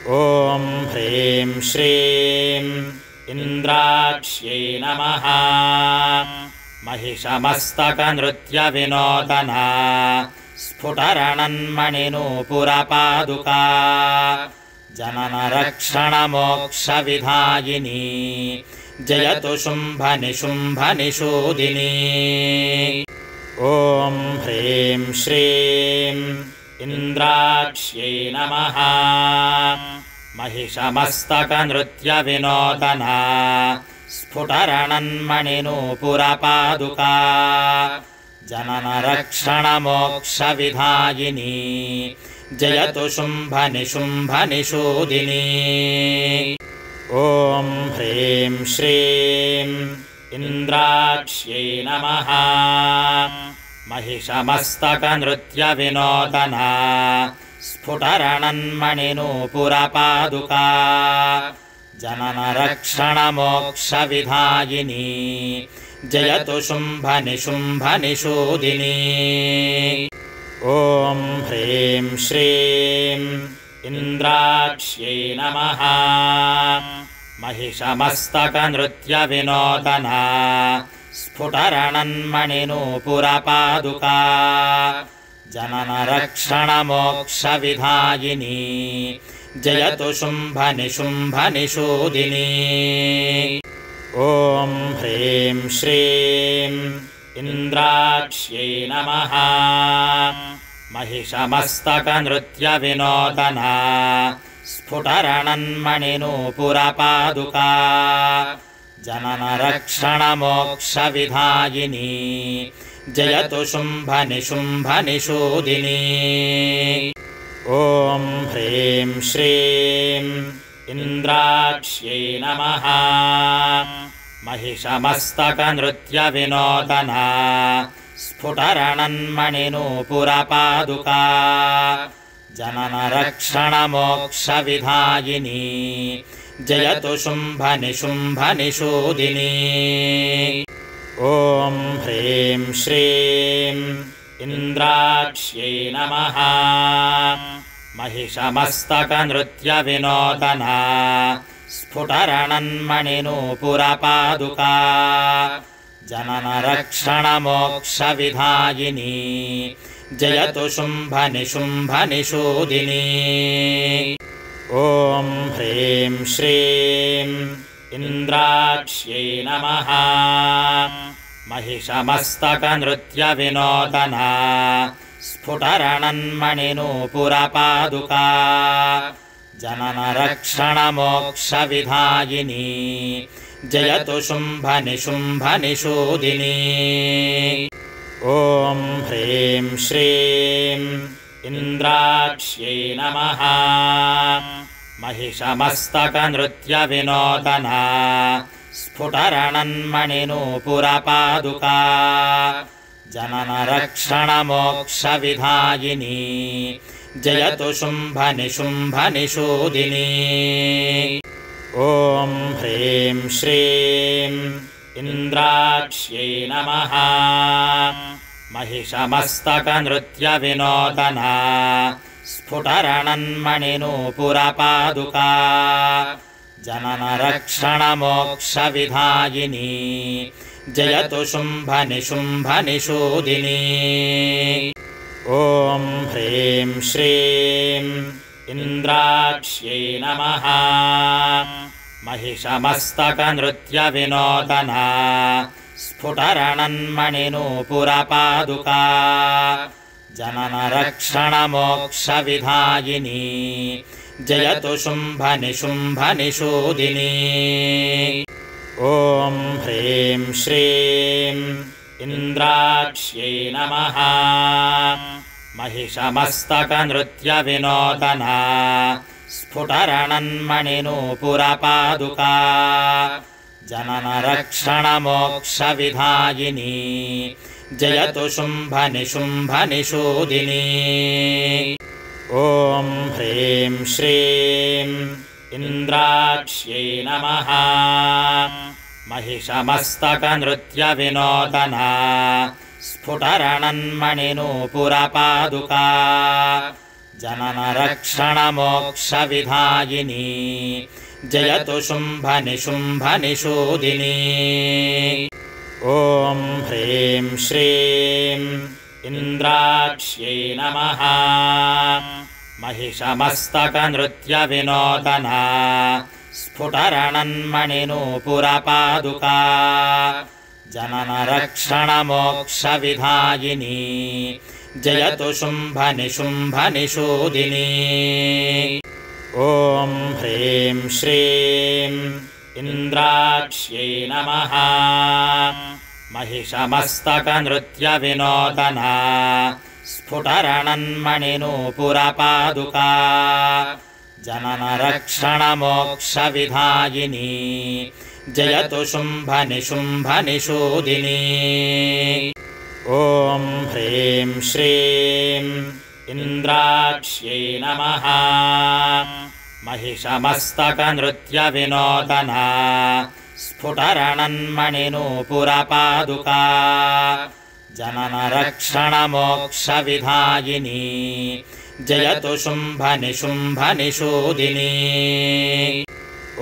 ॐ ह्रीं श्रीं इन्द्राक्ष्यै नमः। महिषमस्तकनृत्यविनोदना स्फुटरणन्मणिनूपुरपादुका जननरक्षणमोक्षविधायिनी जयतु शुम्भनिशुम्भनिषूदिनी। ॐ ह्रीं श्रीं इन्द्राक्ष्यै नमः। महिषमस्तकनृत्यविनोदना स्फुटरणन्मणिनूपुरपादुका जननरक्षणमोक्षविधायिनी जयतु शुम्भनिशुम्भनिषूदिनी। ॐ ह्रीं श्रीं इन्द्राक्ष्यै नमः। महिषमस्तकनृत्यविनोदना स्फुटरणन्मणिनूपुरपादुका जननरक्षणमोक्षविधायिनी जयतु शुम्भनिशुम्भनिषूदिनी। ॐ ह्रीं श्रीं इन्द्राक्ष्यै नमः। महिषमस्तकनृत्यविनोदना स्फुटरणन्मणिनूपुरपादुका जननरक्षणमोक्षविधायिनी जयतु शुम्भनिशुम्भनिषूदिनी। ॐ ह्रीं श्रीं इन्द्राक्ष्यै नमः। महिषमस्तकनृत्यविनोदना स्फुटरणन्मणिनूपुरपादुका जननरक्षणमोक्षविधायिनी जयतु शुम्भनिशुम्भनिषूदिनी। ॐ ह्रीं श्रीं इन्द्राक्ष्यै नमः। महिषमस्तकनृत्यविनोदना स्फुटरणन्मणिनूपुरपादुका जननरक्षणमोक्षविधायिनी जयतु शुम्भनिशुम्भनिषूदिनी। ॐ ह्रीं श्रीं इन्द्राक्ष्यै नमः। महिषमस्तकनृत्यविनोदना स्फुटरणन्मणिनूपुरपादुका जननरक्षणमोक्षविधायिनी जयतु शुम्भनिशुम्भनिषूदिनी। ॐ ह्रीं श्रीं इन्द्राक्ष्यै नमः। महिषमस्तकनृत्यविनोदना स्फुटरणन्मणिनूपुरपादुका जननरक्षणमोक्षविधायिनी जयतु शुम्भनिशुम्भनिषूदिनी। ॐ ह्रीं श्रीं इन्द्राक्ष्यै नमः। महिषमस्तकनृत्यविनोदना स्फुटरणन्मणिनूपुरपादुका जननरक्षणमोक्षविधायिनी जयतु शुम्भनिशुम्भनिषूदिनी। ॐ ह्रीं श्रीं इन्द्राक्ष्यै नमः। महिषमस्तकनृत्यविनोदना स्फुटरणन्मणिनूपुरपादुका जननरक्षणमोक्षविधायिनी जयतु शुम्भनिशुम्भनिषूदिनी। ॐ ह्रीं श्रीं इन्द्राक्ष्यै नमः। महिषमस्तकनृत्यविनोदना स्फुटरणन्मणिनूपुरपादुका जननरक्षणमोक्षविधायिनी जयतु शुम्भनिशुम्भनिषूदिनी। ॐ ह्रीं श्रीं इन्द्राक्ष्यै नमः। महिषमस्तकनृत्यविनोदना स्फुटरणन्मणिनूपुरपादुका जननरक्षणमोक्षविधायिनी जयतु शुम्भनिशुम्भनिषूदिनी। ॐ ह्रीं श्रीं इन्द्राक्ष्यै नमः। महिषमस्तकनृत्यविनोदना स्फुटरणन्मणिनूपुरपादुका जननरक्षणमोक्षविधायिनी जयतु शुम्भनिशुम्भनिषूदिनी ॐ ह्रीं श्रीं इन्द्राक्ष्यै नमः महिषमस्तकनृत्यविनोदना स्फुटरणन्मणिनूपुरपादुका जननरक्षणमोक्षविधायिनी जयतु शुम्भनिशुम्भनिषूदिनी ॐ ह्रीं श्रीं इन्द्राक्ष्यै नमः महिषमस्तकनृत्यविनोदना स्फुटरणन्मणिनूपुरपादुका जननरक्षणमोक्षविधायिनी जयतु शुम्भनिशुम्भनिषूदिनी ॐ ह्रीं श्रीं इन्द्राक्ष्यै नमः महिषमस्तकनृत्यविनोदना स्फुटरणन्मणिनूपुरपादुका जननरक्षणमोक्षविधायिनी जयतु शुम्भनिशुम्भनिषूदिनी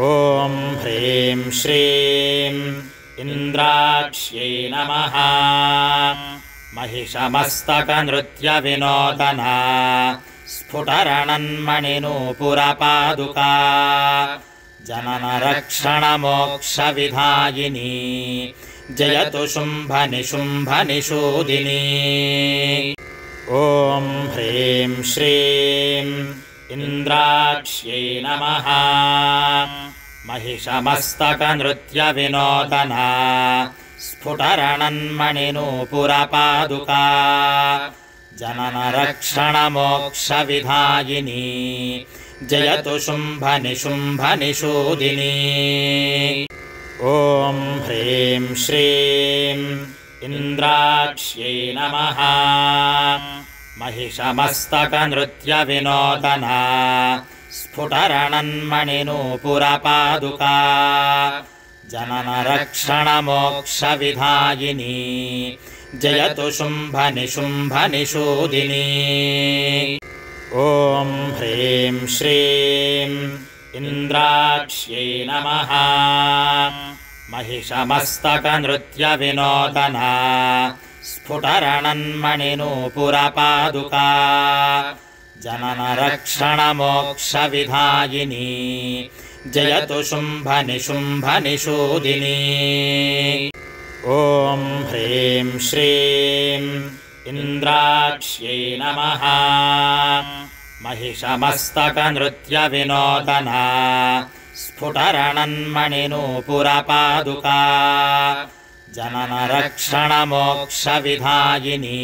ॐ ह्रीं श्रीं इन्द्राक्ष्यै नमः महिषमस्तकनृत्यविनोदना स्फुटरणन्मणिनूपुरपादुका जननरक्षणमोक्षविधायिनी जयतु शुम्भनिशुम्भनिषूदिनी ॐ ह्रीं श्रीं इन्द्राक्ष्यै नमः महिषमस्तकनृत्यविनोदना स्फुटरणन्मणिनूपुरपादुका जननरक्षणमोक्षविधायिनी जयतु शुम्भनिशुम्भनिषूदिनी ॐ ह्रीं श्रीं इन्द्राक्ष्यै नमः महिषमस्तकनृत्यविनोदना स्फुटरणन्मणिनूपुरपादुका जननरक्षणमोक्षविधायिनी जयतु शुम्भनिशुम्भनिषूदिनी ॐ ह्रीं श्रीं इन्द्राक्ष्यै नमः महिषमस्तकनृत्यविनोदना स्फुटरणन्मणिनूपुरपादुका जननरक्षणमोक्षविधायिनी जयतु शुम्भनिशुम्भनिषूदिनी ॐ ह्रीं श्रीं इन्द्राक्ष्यै नमः महिषमस्तकनृत्यविनोदना स्फुटरणन्मणिनूपुरपादुका जननरक्षणमोक्षविधायिनी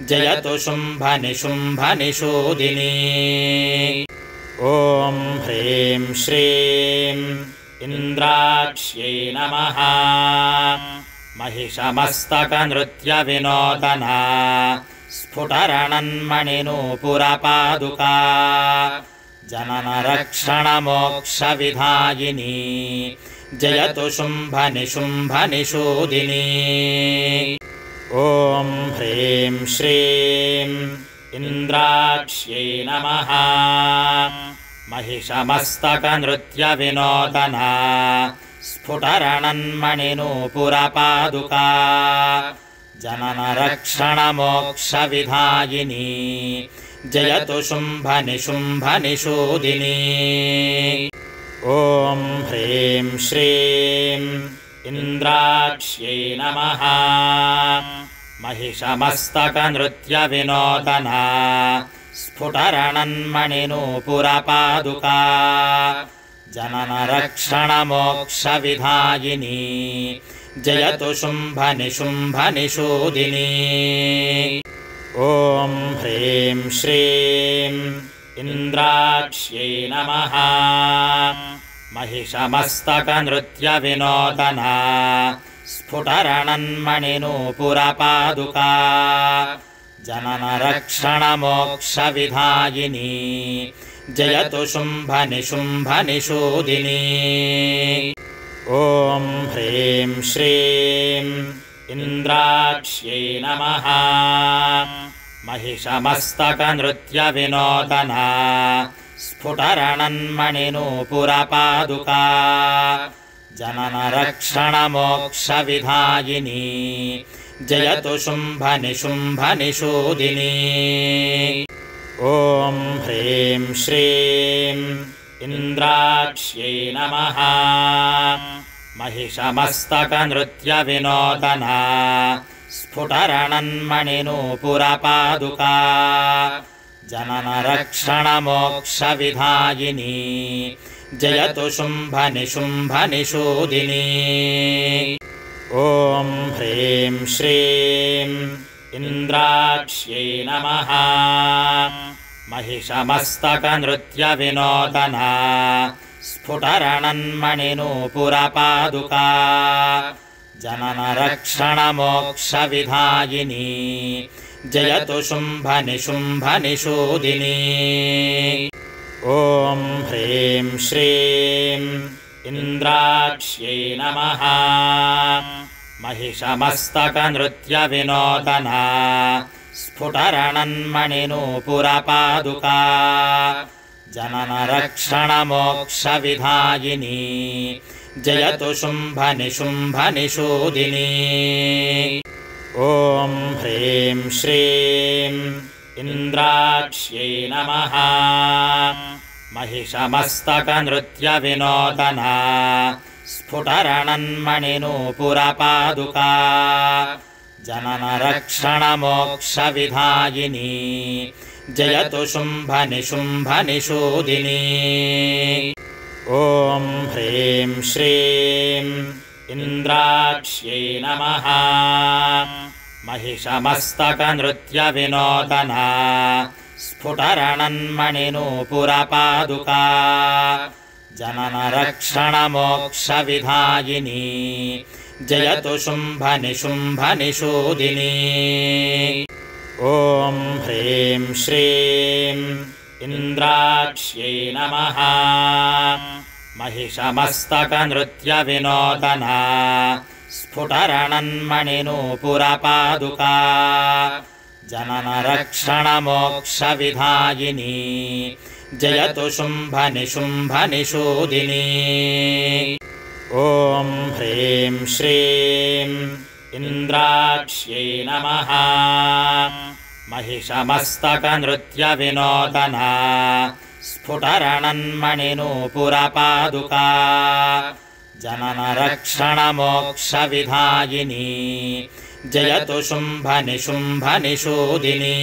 जयतु शुम्भनिशुम्भनिषूदिनी ॐ ह्रीं श्रीं इन्द्राक्ष्यै नमः महिषमस्तकनृत्यविनोदना स्फुटरणन्मणिनूपुरपादुका जननरक्षणमोक्षविधायिनी जयतु शुम्भनिशुम्भनिषूदिनी ॐ ह्रीं श्रीं इन्द्राक्ष्यै नमः महिषमस्तकनृत्यविनोदना स्फुटरणन्मणिनूपुरपादुका जननरक्षणमोक्षविधायिनी जयतु शुम्भनिशुम्भनिषूदिनी ॐ ह्रीं श्रीं इन्द्राक्ष्यै नमः महिषमस्तकनृत्यविनोदना स्फुटरणन्मणिनूपुरपादुका जननरक्षणमोक्षविधायिनी जयतु शुम्भनिशुम्भनिषूदिनी ॐ ह्रीं श्रीं इन्द्राक्ष्यै नमः महिषमस्तकनृत्यविनोदना स्फुटरणन्मणिनूपुरपादुका जननरक्षणमोक्षविधायिनी जयतु शुम्भनिशुम्भनिषूदिनी ॐ ह्रीं श्रीं इन्द्राक्ष्यै नमः महिषमस्तकनृत्यविनोदना स्फुटरणन्मणिनूपुरपादुका जननरक्षणमोक्षविधायिनी जयतु शुम्भनिशुम्भनिषूदिनी। ॐ ह्रीं श्रीं इन्द्राक्ष्यै नमः। महिषमस्तकनृत्यविनोदना स्फुटरणन्मणिनूपुरपादुका जननरक्षणमोक्षविधायिनी जयतु शुम्भनिशुम्भनिषूदिनी। ॐ ह्रीं श्रीं इन्द्राक्ष्यै नमः। महिषमस्तकनृत्यविनोदना स्फुटरणन्मणिनूपुरपादुका जननरक्षणमोक्षविधायिनी जयतु शुम्भनिशुम्भनिषूदिनी। ॐ ह्रीं श्रीं इन्द्राक्ष्यै नमः। महिषमस्तकनृत्यविनोदना स्फुटरणन्मणिनूपुरपादुका जननरक्षणमोक्षविधायिनी जयतु शुम्भनिशुम्भनिषूदिनी। ॐ ह्रीं श्रीं इन्द्राक्ष्यै नमः। महिषमस्तकनृत्यविनोदना स्फुटरणन्मणिनूपुरपादुका जननरक्षणमोक्षविधायिनी जयतु शुम्भनिशुम्भनिषूदिनी। ॐ ह्रीं श्रीं इन्द्राक्ष्यै नमः। महिषमस्तकनृत्यविनोदना स्फुटरणन्मणिनूपुरपादुका जननरक्षणमोक्षविधायिनी जयतु शुम्भनिशुम्भनिषूदिनी। ॐ ह्रीं श्रीं इन्द्राक्ष्यै नमः। महिषमस्तकनृत्यविनोदना स्फुटरणन्मणिनूपुरपादुका जननरक्षणमोक्षविधायिनी जयतु शुम्भनिशुम्भनिषूदिनी। ॐ ह्रीं श्रीं इन्द्राक्ष्यै नमः। महिषमस्तकनृत्यविनोदना स्फुटरणन्मणिनूपुरपादुका जननरक्षणमोक्षविधायिनी जयतु शुम्भनिशुम्भनिषूदिनी।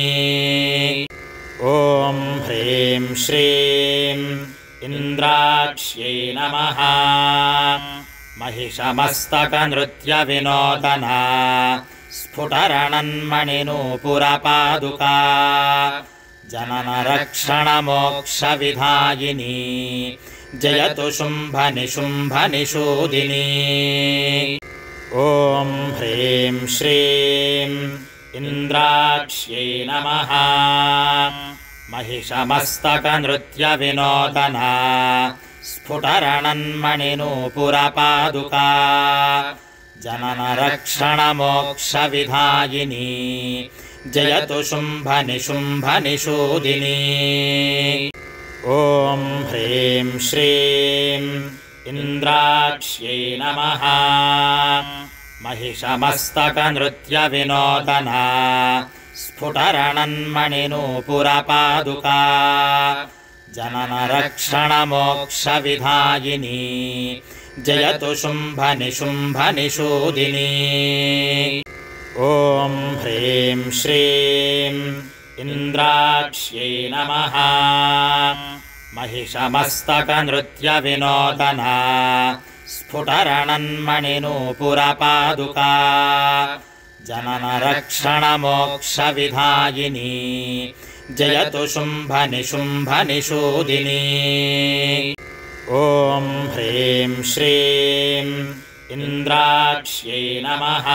ॐ ह्रीं श्रीं इन्द्राक्ष्यै नमः। महिषमस्तकनृत्यविनोदना स्फुटरणन्मणिनूपुरपादुका जननरक्षणमोक्षविधायिनी जयतु शुम्भनिशुम्भनिषूदिनी। ॐ ह्रीं श्रीं इन्द्राक्ष्यै नमः। महिषमस्तकनृत्यविनोदना स्फुटरणन्मणिनूपुरपादुका जननरक्षणमोक्षविधायिनी जयतु शुम्भनिशुम्भनिषूदिनी। ॐ ह्रीं श्रीं इन्द्राक्ष्यै नमः। महिषमस्तकनृत्यविनोदना स्फुटरणन्मणिनूपुरपादुका जननरक्षणमोक्षविधायिनी जयतु शुम्भनिशुम्भनिषूदिनी। ॐ ह्रीं श्रीं इन्द्राक्ष्यै नमः। महिषमस्तकनृत्यविनोदना स्फुटरणन्मणिनूपुरपादुका जननरक्षणमोक्षविधायिनी जयतु शुम्भनिशुम्भनिषूदिनी। ॐ ह्रीं श्रीं इन्द्राक्ष्यै नमः।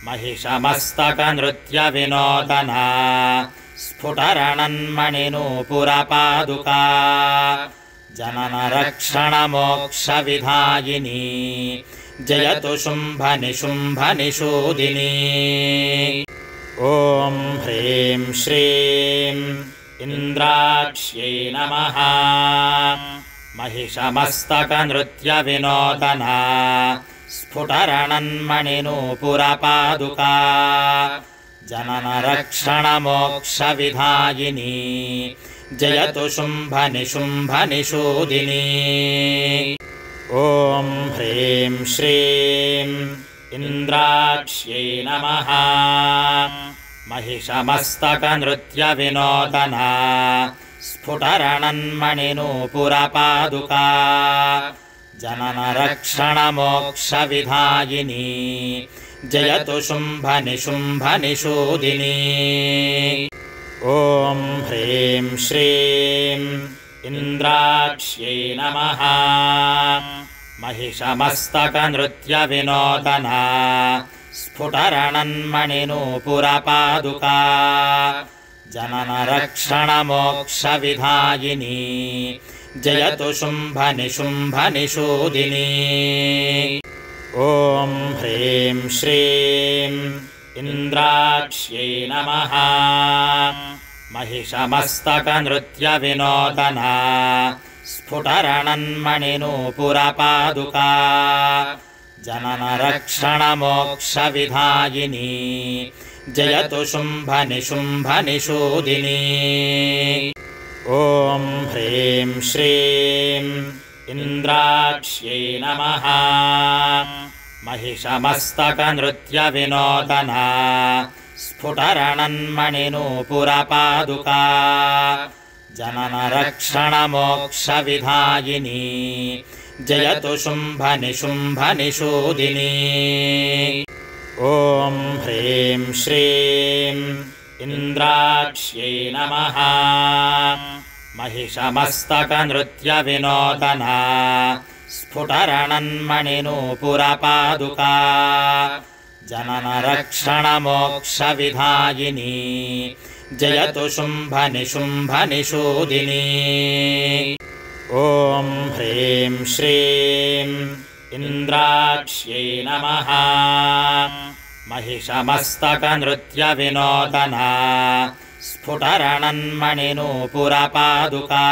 महिषमस्तकनृत्यविनोदना स्फुटरणन्मणिनूपुरपादुका जननरक्षणमोक्षविधायिनी जयतु शुम्भनिशुम्भनिषूदिनी। ॐ ह्रीं श्रीं इन्द्राक्ष्यै नमः महिषमस्तकनृत्यविनोदना स्फुटरणन्मणिनूपुरपादुका जननरक्षणमोक्षविधायिनी जयतु शुम्भनिशुम्भनिषूदिनी ॐ ह्रीं श्रीं इन्द्राक्ष्यै नमः महिषमस्तकनृत्यविनोदना स्फुटरणन्मणिनूपुरपादुका जननरक्षणमोक्षविधायिनी जयतु शुम्भनिशुम्भनिषूदिनी ॐ ह्रीं श्रीं इन्द्राक्ष्यै नमः महिषमस्तकनृत्यविनोदना स्फुटरणन्मणिनूपुरपादुका जननरक्षणमोक्षविधायिनी जयतु शुम्भनिशुम्भनिषूदिनी ॐ ह्रीं श्रीं इन्द्राक्ष्यै नमः महिषमस्तकनृत्यविनोदना स्फुटरणन्मणिनूपुरपादुका जननरक्षणमोक्षविधायिनी जयतु शुम्भनिशुम्भनिषूदिनी ॐ ह्रीं श्रीं इन्द्राक्ष्यै नमः महिषमस्तकनृत्यविनोदना स्फुटरणन्मणिनूपुरपादुका जननरक्षणमोक्षविधायिनी जयतु शुम्भनिशुम्भनिषूदिनी ॐ ह्रीं श्रीं इन्द्राक्ष्यै नमः महिषमस्तकनृत्यविनोदना स्फुटरणन्मणिनूपुरपादुका जननरक्षणमोक्षविधायिनी जयतु शुम्भनिशुम्भनिषूदिनी ॐ ह्रीं श्रीं इन्द्राक्ष्यै नमः महिषमस्तकनृत्यविनोदना स्फुटरणन्मणिनूपुरपादुका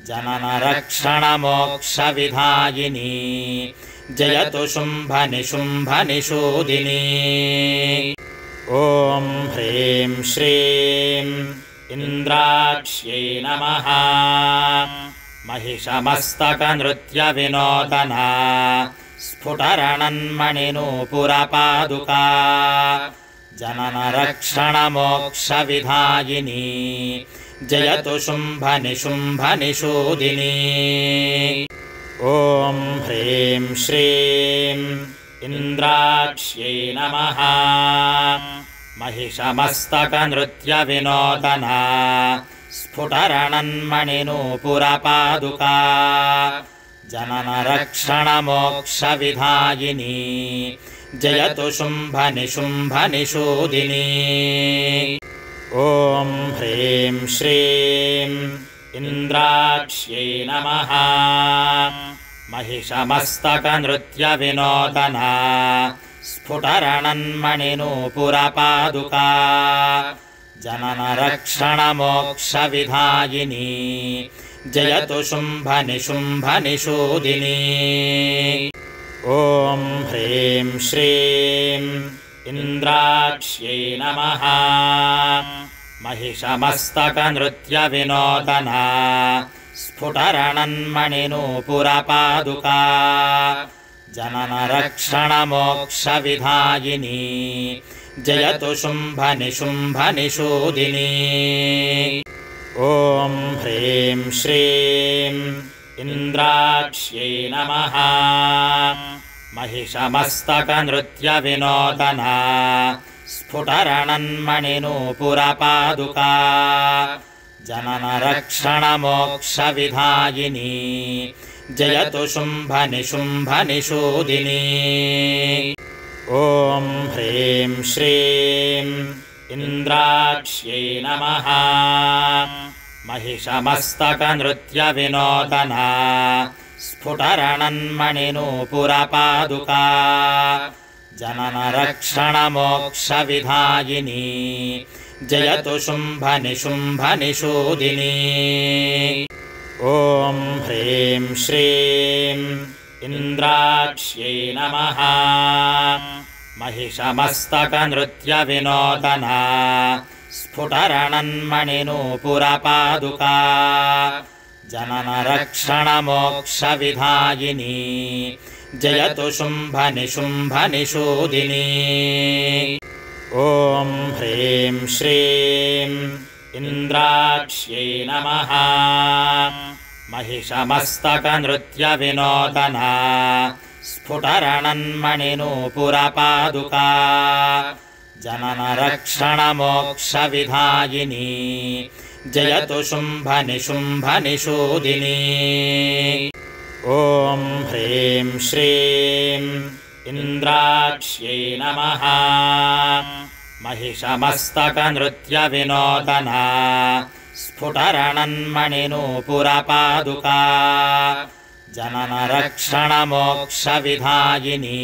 जननरक्षणमोक्षविधायिनी जयतु शुम्भनिशुम्भनिषूदिनी ॐ ह्रीं श्रीं इन्द्राक्ष्यै नमः महिषमस्तकनृत्यविनोदना स्फुटरणन्मणिनूपुरपादुका जननरक्षणमोक्षविधायिनी जयतु शुम्भनिशुम्भनिषूदिनी ॐ ह्रीं श्रीं इन्द्राक्ष्यै नमः महिषमस्तकनृत्यविनोदना स्फुटरणन्मणिनूपुरपादुका जननरक्षणमोक्षविधायिनी जयतु शुम्भनिशुम्भनिषूदिनी ॐ ह्रीं श्रीं इन्द्राक्ष्यै नमः महिषमस्तकनृत्यविनोदना स्फुटरणन्मणिनूपुरपादुका जननरक्षणमोक्षविधायिनी जयतु शुम्भनिशुम्भनिषूदिनी ॐ ह्रीं श्रीं इन्द्राक्ष्यै नमः महिषमस्तकनृत्यविनोदना स्फुटरणन्मणिनूपुरपादुका जननरक्षणमोक्षविधायिनी जयतु शुम्भनिशुम्भनिषूदिनी ॐ ह्रीं श्रीं इन्द्राक्ष्यै नमः महिषमस्तकनृत्यविनोदना स्फुटरणन्मणिनूपुरपादुका जननरक्षणमोक्षविधायिनी जयतु शुम्भनिशुम्भनिषूदिनी ॐ ह्रीं श्रीं इन्द्राक्ष्यै नमः महिषमस्तकनृत्यविनोदना स्फुटरणन्मणिनूपुरपादुका जननरक्षणमोक्षविधायिनी जयतु शुम्भनिशुम्भनिषूदिनी ॐ ह्रीं श्रीं इन्द्राक्ष्यै नमः महिषमस्तकनृत्यविनोदना स्फुटरणन्मणिनूपुरपादुका जननरक्षणमोक्षविधायिनी जयतु शुम्भनिशुम्भनिषूदिनी ॐ ह्रीं श्रीं इन्द्राक्ष्यै नमः महिषमस्तकनृत्यविनोदना स्फुटरणन्मणिनूपुरपादुका जननरक्षणमोक्षविधायिनी जयतु शुम्भनिशुम्भनिषूदिनी ॐ ह्रीं श्रीं इन्द्राक्ष्यै नमः महिषमस्तकनृत्यविनोदना स्फुटरणन्मणिनूपुरपादुका जननरक्षणमोक्षविधायिनी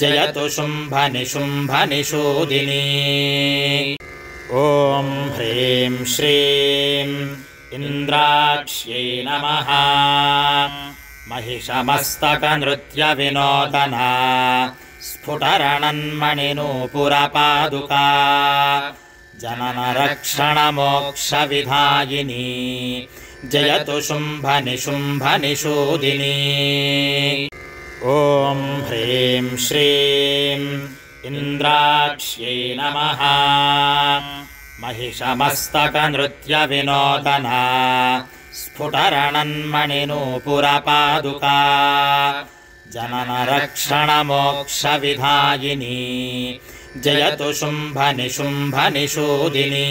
जयतु शुम्भनिशुम्भनिषूदिनी ॐ ह्रीं श्रीं इन्द्राक्ष्यै नमः महिषमस्तकनृत्यविनोदना स्फुटरणन्मणिनूपुरपादुका जननरक्षणमोक्षविधायिनी जयतु शुम्भनिशुम्भनिषूदिनी ॐ ह्रीं श्रीं इन्द्राक्ष्यै नमः महिषमस्तकनृत्यविनोदना स्फुटरणन्मणिनूपुरपादुका जननरक्षणमोक्षविधायिनी जयतु शुम्भनिशुम्भनिषूदिनी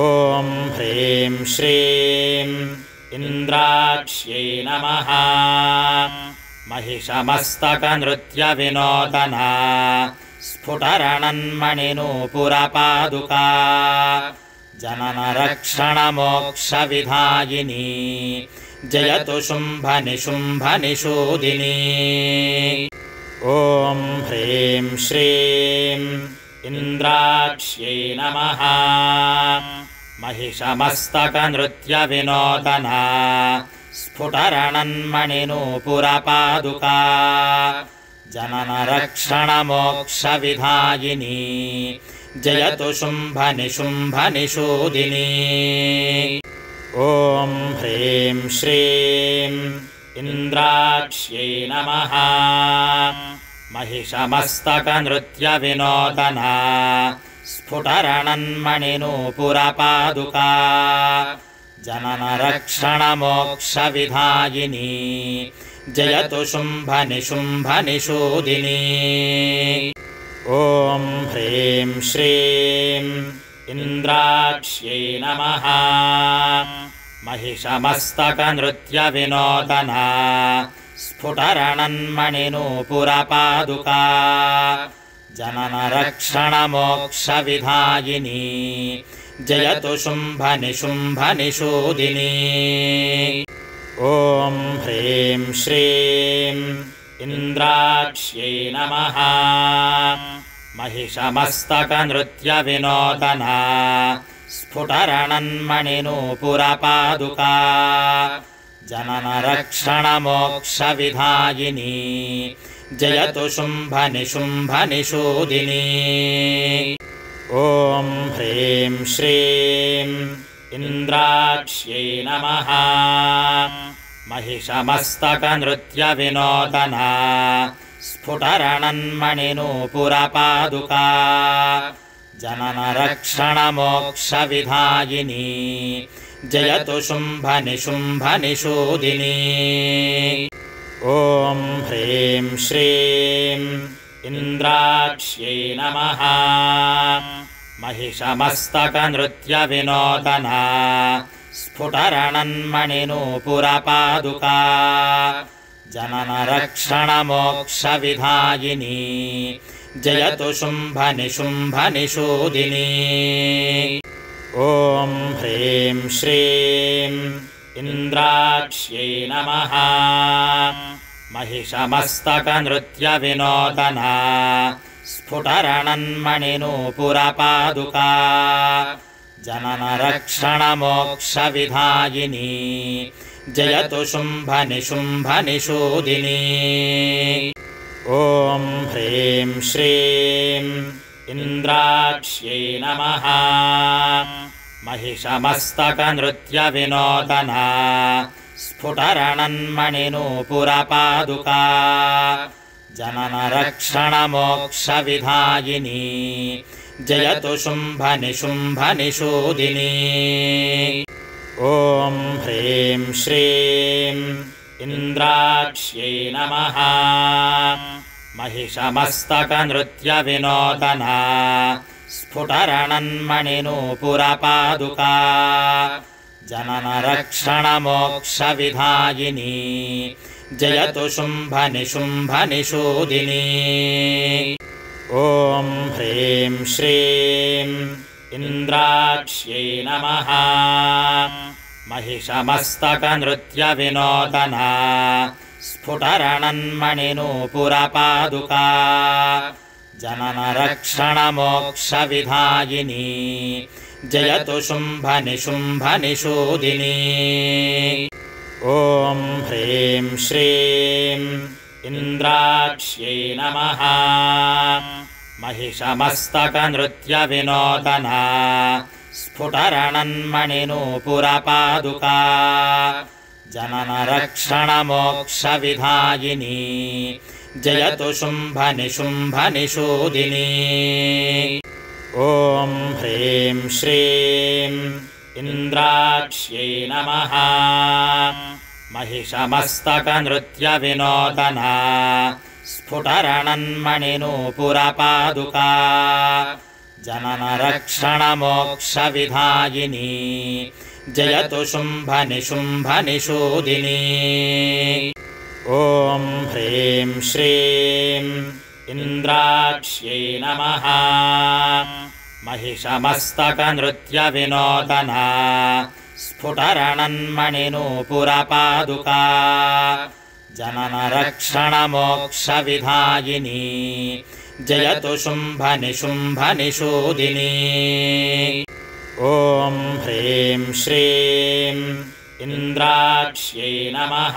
ॐ ह्रीं श्रीं इन्द्राक्ष्यै नमः महिषमस्तकनृत्यविनोदना स्फुटरणन्मणिनूपुरपादुका जननरक्षणमोक्षविधायिनी जयतु शुम्भनिशुम्भनिषूदिनी ॐ ह्रीं श्रीं इन्द्राक्ष्यै नमः महिषमस्तकनृत्यविनोदना स्फुटरणन्मणिनूपुरपादुका जननरक्षणमोक्षविधायिनी जयतु शुम्भनिशुम्भनिषूदिनी ॐ ह्रीं श्रीं इन्द्राक्ष्यै नमः महिषमस्तकनृत्यविनोदना स्फुटरणन्मणिनूपुरपादुका जननरक्षणमोक्षविधायिनी जयतु शुम्भनिशुम्भनिषूदिनी ॐ ह्रीं श्रीं इन्द्राक्ष्यै नमः महिषमस्तकनृत्यविनोदना स्फुटरणन्मणिनूपुरपादुका जननरक्षणमोक्षविधायिनी जयतु शुम्भनिशुम्भनिषूदिनी ॐ ह्रीं श्रीं इन्द्राक्ष्यै नमः महिषमस्तकनृत्यविनोदना स्फुटरणन्मणिनूपुरपादुका जननरक्षणमोक्षविधायिनी जयतु शुम्भनिशुम्भनिषूदिनी ॐ ह्रीं श्रीं इन्द्राक्ष्यै नमः महिषमस्तकनृत्यविनोदना स्फुटरणन्मणिनूपुरपादुका जननरक्षणमोक्षविधायिनी जयतु शुम्भनिशुम्भनिषूदिनी ॐ ह्रीं श्रीं इन्द्राक्ष्यै नमः महिषमस्तकनृत्यविनोदना स्फुटरणन्मणिनूपुरपादुका जननरक्षणमोक्षविधायिनी जयतु शुम्भनिशुम्भनिषूदिनी ॐ ह्रीं श्रीं इन्द्राक्ष्यै नमः महिषमस्तकनृत्यविनोदना स्फुटरणन्मणिनूपुरपादुका जननरक्षणमोक्षविधायिनी जयतु शुम्भनिशुम्भनिषूदिनी। ॐ ह्रीं श्रीं इन्द्राक्ष्यै नमः। महिषमस्तकनृत्यविनोदना स्फुटरणन्मणिनूपुरपादुका जननरक्षणमोक्षविधायिनी जयतु शुम्भनिशुम्भनिषूदिनी। ॐ ह्रीं श्रीं इन्द्राक्ष्यै नमः। महिषमस्तकनृत्यविनोदना स्फुटरणन्मणिनूपुरपादुका जननरक्षणमोक्षविधायिनी जयतु शुम्भनिशुम्भनिषूदिनी। ॐ ह्रीं श्रीं इन्द्राक्ष्यै नमः। महिषमस्तकनृत्यविनोदना स्फुटरणन्मणिनूपुरपादुका जननरक्षणमोक्षविधायिनी जयतु शुम्भनिशुम्भनिषूदिनी। ॐ ह्रीं श्रीं इन्द्राक्ष्यै नमः। महिषमस्तकनृत्यविनोदना स्फुटरणन्मणिनूपुरपादुका जननरक्षणमोक्षविधायिनी जयतु शुम्भनिशुम्भनिषूदिनी। ॐ ह्रीं श्रीं इन्द्राक्ष्यै नमः। महिषमस्तकनृत्यविनोदना स्फुटरणन्मणिनूपुरपादुका जननरक्षणमोक्षविधायिनी जयतु शुम्भनिशुम्भनिषूदिनी। ॐ ह्रीं श्रीं इन्द्राक्ष्यै नमः। महिषमस्तकनृत्यविनोदना स्फुटरणन्मणिनूपुरपादुका जननरक्षणमोक्षविधायिनी जयतु शुम्भनिशुम्भनिषूदिनी। ॐ ह्रीं श्रीं इन्द्राक्ष्यै नमः।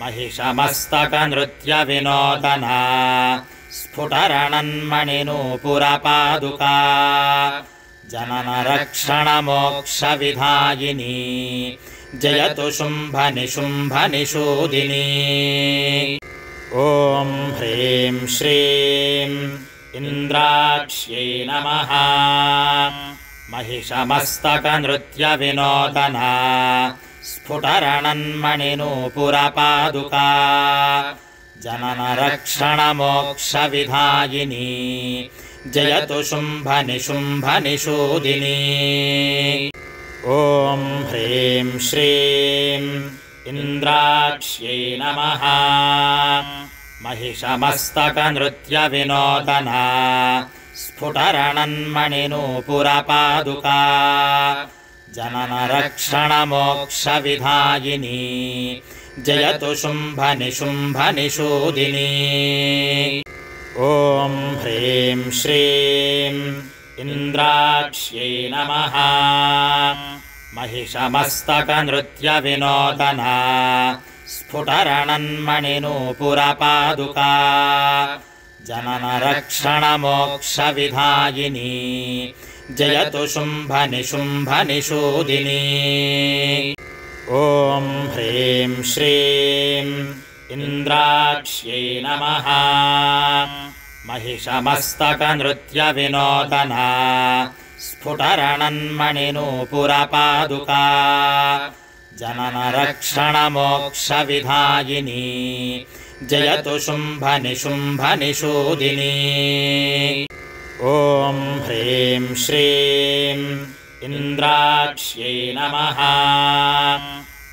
महिषमस्तकनृत्यविनोदना स्फुटरणन्मणिनूपुरपादुका जननरक्षणमोक्षविधायिनी जयतु शुम्भनिशुम्भनिषूदिनी। ॐ ह्रीं श्रीं इन्द्राक्ष्यै नमः। महिषमस्तकनृत्यविनोदना स्फुटरणन्मणिनूपुरपादुका जननरक्षणमोक्षविधायिनी जयतु शुम्भनिशुम्भनिषूदिनी। ॐ ह्रीं श्रीं इन्द्राक्ष्यै नमः। महिषमस्तकनृत्यविनोदना स्फुटरणन्मणिनूपुरपादुका जननरक्षणमोक्षविधायिनी जयतु शुम्भनिशुम्भनिषूदिनी। ॐ ह्रीं श्रीं इन्द्राक्ष्यै नमः। महिषमस्तकनृत्यविनोदना स्फुटरणन्मणिनूपुरपादुका जननरक्षणमोक्षविधायिनी जयतु शुम्भनिशुम्भनिषूदिनी। ॐ ह्रीं श्रीं इन्द्राक्ष्यै नमः। महिषमस्तकनृत्यविनोदना स्फुटरणन्मणिनूपुरपादुका जननरक्षणमोक्षविधायिनी जयतु शुम्भनिशुम्भनिषूदिनी। ॐ ह्रीं श्रीं इन्द्राक्ष्यै नमः।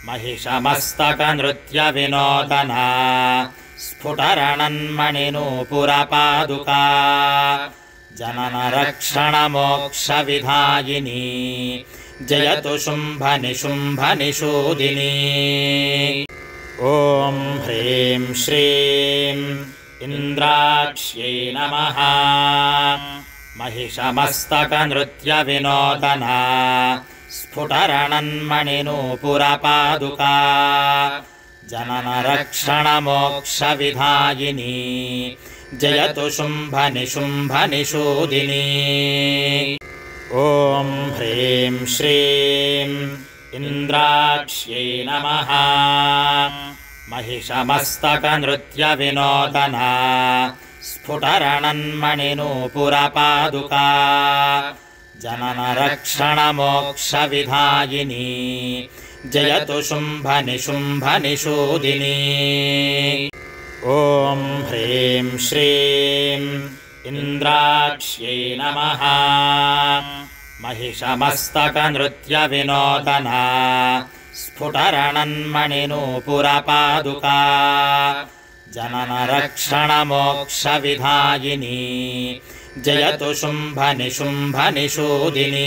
महिषमस्तकनृत्यविनोदना स्फुटरणन्मणिनूपुरपादुका जननरक्षणमोक्षविधायिनी जयतु शुम्भनिशुम्भनिषूदिनी। ॐ ह्रीं श्रीं इन्द्राक्ष्यै नमः महिषमस्तकनृत्यविनोदना स्फुटरणन्मणिनूपुरपादुका जननरक्षणमोक्षविधायिनी जयतु शुम्भनिशुम्भनिषूदिनी ॐ ह्रीं श्रीं इन्द्राक्ष्यै नमः महिषमस्तकनृत्यविनोदना स्फुटरणन्मणिनूपुरपादुका जननरक्षणमोक्षविधायिनी जयतु शुम्भनिशुम्भनिषूदिनी ॐ ह्रीं श्रीं इन्द्राक्ष्यै नमः महिषमस्तकनृत्यविनोदना स्फुटरणन्मणिनूपुरपादुका जननरक्षणमोक्षविधायिनी जयतु शुम्भनिशुम्भनिषूदिनी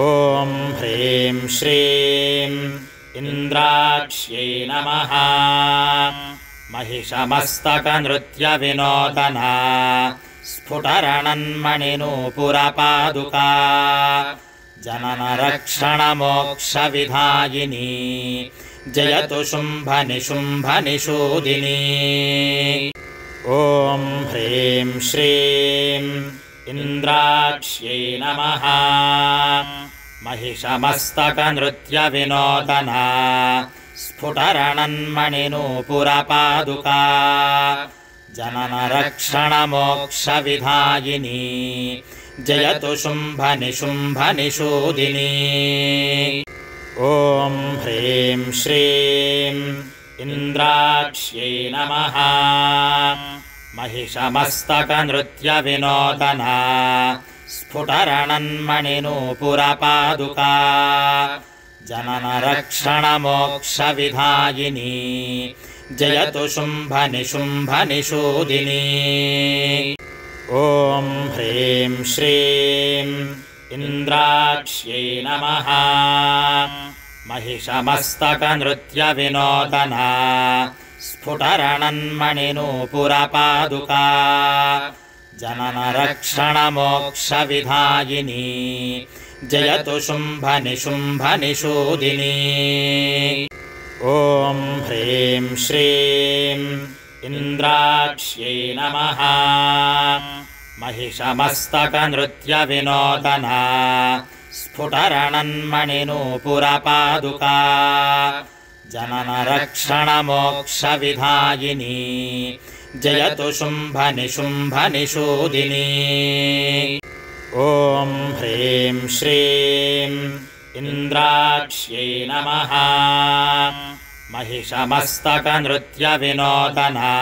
ॐ ह्रीं श्रीं इन्द्राक्ष्यै नमः महिषमस्तकनृत्यविनोदना स्फुटरणन्मणिनूपुरपादुका जननरक्षणमोक्षविधायिनी जयतु शुम्भनिशुम्भनिषूदिनी ॐ ह्रीं श्रीं इन्द्राक्ष्यै नमः महिषमस्तकनृत्यविनोदना स्फुटरणन्मणिनूपुरपादुका जननरक्षणमोक्षविधायिनी जयतु शुम्भनिशुम्भनिषूदिनी ॐ ह्रीं श्रीं इन्द्राक्ष्यै नमः महिषमस्तकनृत्यविनोदना स्फुटरणन्मणिनूपुरपादुका जननरक्षणमोक्षविधायिनी जयतु शुम्भनिशुम्भनिषूदिनी ॐ ह्रीं श्रीं इन्द्राक्ष्यै नमः महिषमस्तकनृत्यविनोदना स्फुटरणन्मणिनूपुरपादुका जननरक्षणमोक्षविधायिनी जयतु शुम्भनिशुम्भनिषूदिनी ॐ ह्रीं श्रीं इन्द्राक्ष्यै नमः महिषमस्तकनृत्यविनोदना स्फुटरणन्मणिनूपुरपादुका जननरक्षणमोक्षविधायिनी जयतु शुम्भनिशुम्भनिषूदिनी ॐ ह्रीं श्रीं इन्द्राक्ष्यै नमः महिषमस्तकनृत्यविनोदना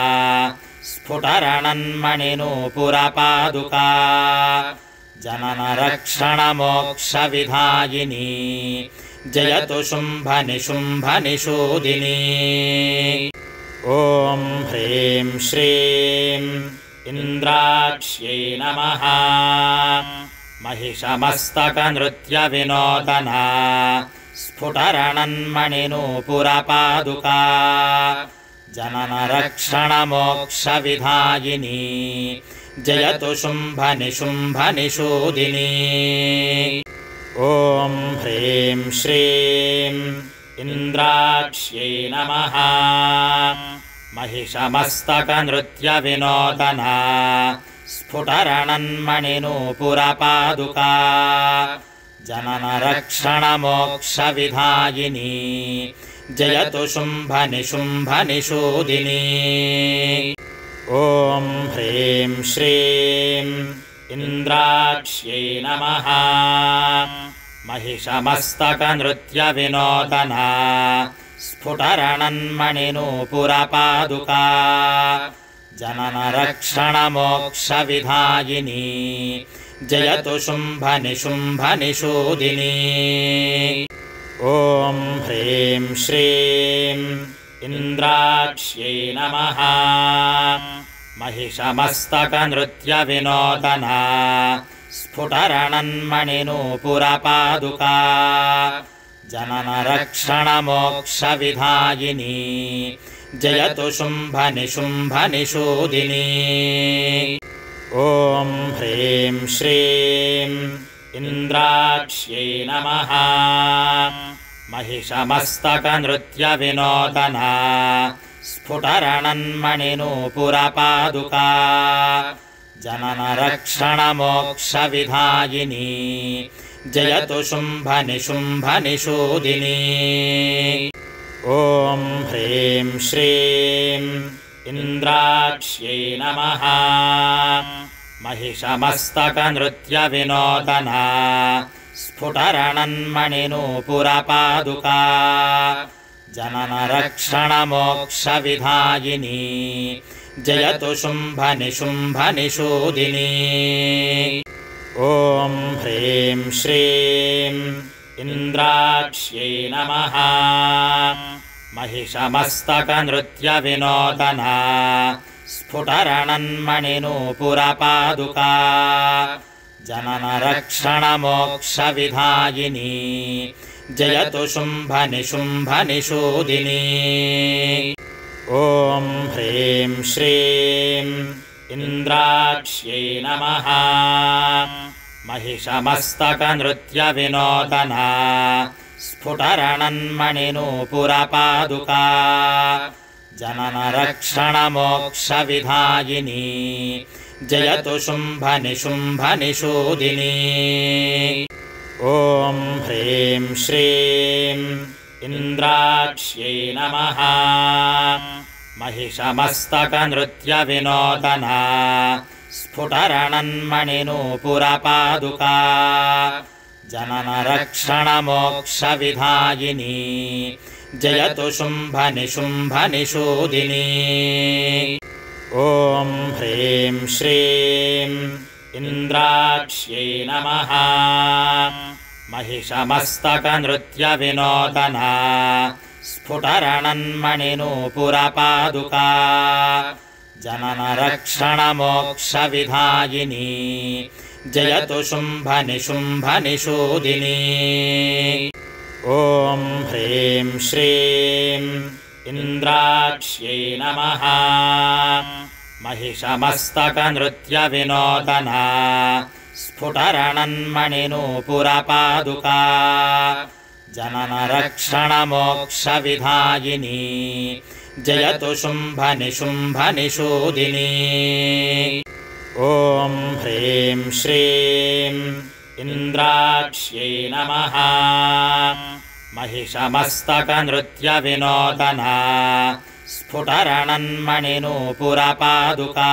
स्फुटरणन्मणिनूपुरपादुका जननरक्षणमोक्षविधायिनी जयतु शुम्भनिशुम्भनिषूदिनी ॐ ह्रीं श्रीं इन्द्राक्ष्यै नमः महिषमस्तकनृत्यविनोदना स्फुटरणन्मणिनूपुरपादुका जननरक्षणमोक्षविधायिनी जयतु शुम्भनिशुम्भनिषूदिनी ॐ ह्रीं श्रीं इन्द्राक्ष्यै नमः महिषमस्तकनृत्यविनोदना स्फुटरणन्मणिनूपुरपादुका जननरक्षणमोक्षविधायिनी जयतु शुम्भनिशुम्भनिषूदिनी ॐ ह्रीं श्रीं इन्द्राक्ष्यै नमः महिषमस्तकनृत्यविनोदना स्फुटरणन्मणिनूपुरपादुका जननरक्षणमोक्षविधायिनी जयतु शुम्भनिशुम्भनिषूदिनी ॐ ह्रीं श्रीं इन्द्राक्ष्यै नमः महिषमस्तकनृत्यविनोदना स्फुटरणन्मणिनूपुरपादुका जननरक्षणमोक्षविधायिनी जयतु शुम्भनिशुम्भनिषूदिनी ॐ ह्रीं श्रीं इन्द्राक्ष्यै नमः महिषमस्तकनृत्यविनोदना स्फुटरणन्मणिनूपुरपादुका जननरक्षणमोक्षविधायिनी जयतु शुम्भनिशुम्भनिषूदिनी ॐ ह्रीं श्रीं इन्द्राक्ष्यै नमः महिषमस्तकनृत्यविनोदना स्फुटरणन्मणिनूपुरपादुका जननरक्षणमोक्षविधायिनी जयतु शुम्भनिशुम्भनिषूदिनी ॐ ह्रीं श्रीं इन्द्राक्ष्यै नमः महिषमस्तकनृत्यविनोदना स्फुटरणन्मणिनूपुरपादुका जननरक्षणमोक्षविधायिनी जयतु शुम्भनिशुम्भनिषूदिनी ॐ ह्रीं श्रीं इन्द्राक्ष्यै नमः महिषमस्तकनृत्यविनोदना स्फुटरणन्मणिनूपुरपादुका जननरक्षणमोक्षविधायिनी जयतु शुम्भनिशुम्भनिषूदिनी ॐ ह्रीं श्रीं इन्द्राक्ष्यै नमः महिषमस्तकनृत्यविनोदना स्फुटरणन्मणिनूपुरपादुका जननरक्षणमोक्षविधायिनी जयतु शुम्भनिशुम्भनिषूदिनी ॐ ह्रीं श्रीं इन्द्राक्ष्यै नमः महिषमस्तकनृत्यविनोदना स्फुटरणन्मणिनूपुरपादुका जननरक्षणमोक्षविधायिनी जयतु शुम्भनिशुम्भनिषूदिनी ॐ ह्रीं श्रीं इन्द्राक्ष्यै नमः महिषमस्तकनृत्यविनोदना स्फुटरणन्मणिनूपुरपादुका जननरक्षणमोक्षविधायिनी जयतु शुम्भनिशुम्भनिषूदिनी ॐ ह्रीं श्रीं इन्द्राक्ष्यै नमः महिषमस्तकनृत्यविनोदना स्फुटरणन्मणिनूपुरपादुका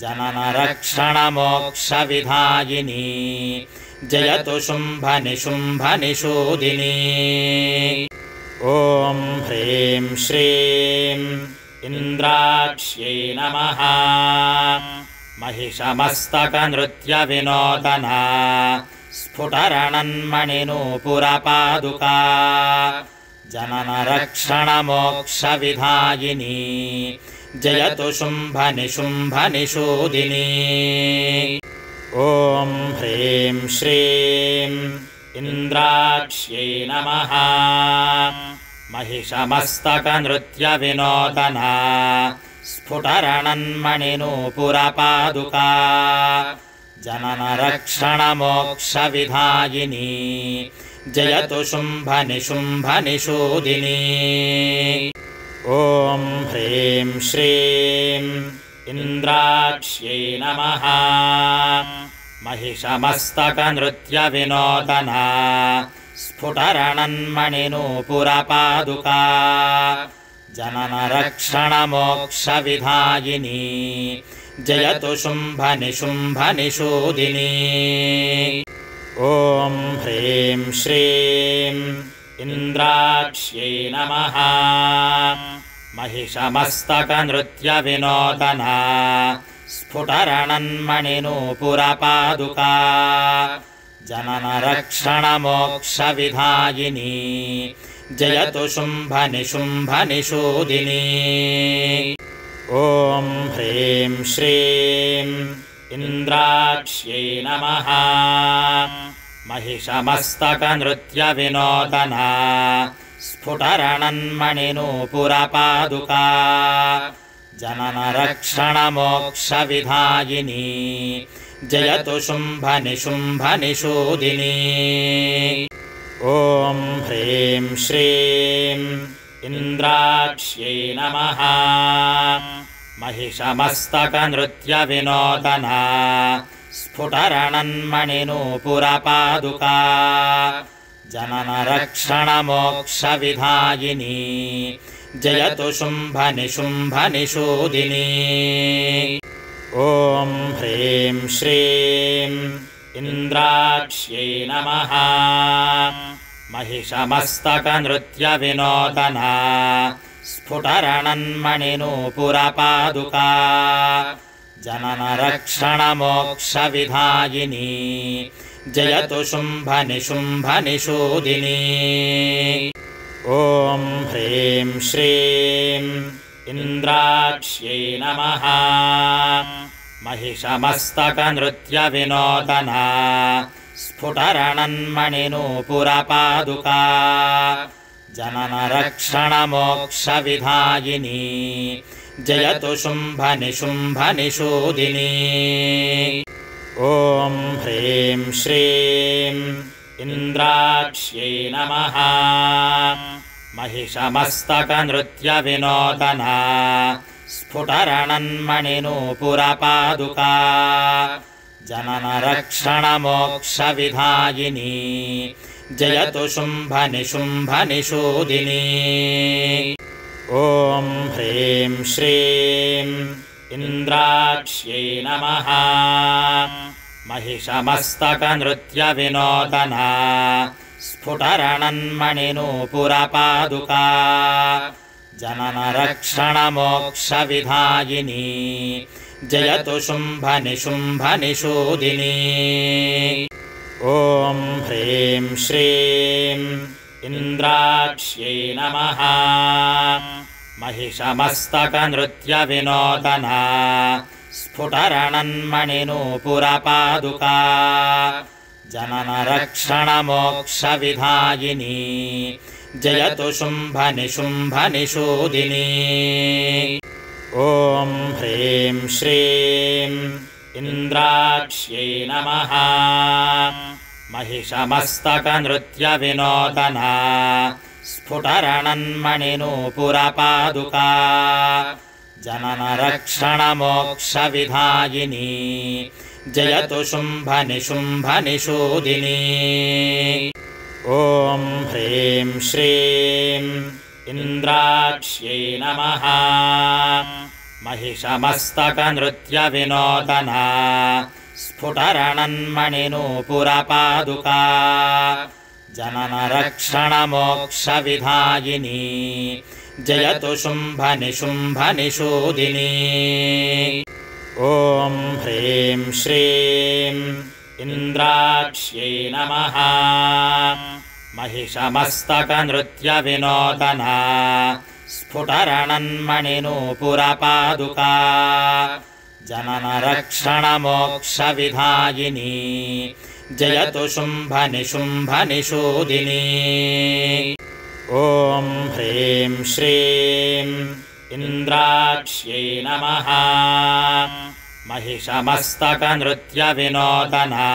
जननरक्षणमोक्षविधायिनी जयतु शुम्भनिशुम्भनिषूदिनी ॐ ह्रीं श्रीं इन्द्राक्ष्यै नमः महिषमस्तकनृत्यविनोदना स्फुटरणन्मणिनूपुरपादुका जननरक्षणमोक्षविधायिनी जयतु शुम्भनिशुम्भनिषूदिनी ॐ ह्रीं श्रीं इन्द्राक्ष्यै नमः महिषमस्तकनृत्यविनोदना स्फुटरणन्मणिनूपुरपादुका जननरक्षणमोक्षविधायिनी जयतु शुम्भनिशुम्भनिषूदिनी ॐ ह्रीं श्रीं इन्द्राक्ष्यै नमः महिषमस्तकनृत्यविनोदना स्फुटरणन्मणिनूपुरपादुका जननरक्षणमोक्षविधायिनी जयतु शुम्भनिशुम्भनिषूदिनी ॐ ह्रीं श्रीं इन्द्राक्ष्यै नमः महिषमस्तकनृत्यविनोदना स्फुटरणन्मणिनूपुरपादुका जननरक्षणमोक्षविधायिनी जयतु शुम्भनिशुम्भनिषूदिनी ॐ ह्रीं श्रीं इन्द्राक्ष्यै नमः महिषमस्तकनृत्यविनोदना स्फुटरणन्मणिनूपुरपादुका जननरक्षणमोक्षविधायिनी जयतु शुम्भनिशुम्भनिषूदिनी। ॐ ह्रीं श्रीं इन्द्राक्ष्यै नमः। महिषमस्तकनृत्यविनोदना स्फुटरणन्मणिनूपुरपादुका जननरक्षणमोक्षविधायिनी जयतु शुम्भनिशुम्भनिषूदिनी। ॐ ह्रीं श्रीं इन्द्राक्ष्यै नमः। महिषमस्तकनृत्यविनोदना स्फुटरणन्मणिनूपुरपादुका जननरक्षणमोक्षविधायिनी जयतु शुम्भनिशुम्भनिषूदिनी। ॐ ह्रीं श्रीं इन्द्राक्ष्यै नमः। महिषमस्तकनृत्यविनोदना स्फुटरणन्मणिनूपुरपादुका जननरक्षणमोक्षविधायिनी जयतु शुम्भनिशुम्भनिषूदिनी। ॐ ह्रीं श्रीं इन्द्राक्ष्यै नमः। महिषमस्तकनृत्यविनोदना स्फुटरणन्मणिनूपुरपादुका जननरक्षणमोक्षविधायिनी जयतु शुम्भनिशुम्भनिषूदिनी। ॐ ह्रीं श्रीं इन्द्राक्ष्यै नमः। महिषमस्तकनृत्यविनोदना स्फुटरणन्मणिनूपुरपादुका जननरक्षणमोक्षविधायिनी जयतु शुम्भनिशुम्भनिषूदिनी। ॐ ह्रीं श्रीं इन्द्राक्ष्यै नमः। महिषमस्तकनृत्यविनोदना स्फुटरणन्मणिनूपुरपादुका जननरक्षणमोक्षविधायिनी जयतु शुम्भनिशुम्भनिषूदिनी। ॐ ह्रीं श्रीं इन्द्राक्ष्यै नमः। महिषमस्तकनृत्यविनोदना स्फुटरणन्मणिनूपुरपादुका जननरक्षणमोक्षविधायिनी जयतु शुम्भनिशुम्भनिषूदिनी। ॐ ह्रीं श्रीं इन्द्राक्ष्यै नमः। महिषमस्तकनृत्यविनोदना स्फुटरणन्मणिनूपुरपादुका जननरक्षणमोक्षविधायिनी जयतु शुम्भनिशुम्भनिषूदिनी। ॐ ह्रीं श्रीं इन्द्राक्ष्यै नमः। महिषमस्तकनृत्यविनोदना स्फुटरणन्मणिनूपुरपादुका जननरक्षणमोक्षविधायिनी जयतु शुम्भनिशुम्भनिषूदिनी। ॐ ह्रीं श्रीं इन्द्राक्ष्यै नमः। महिषमस्तकनृत्यविनोदना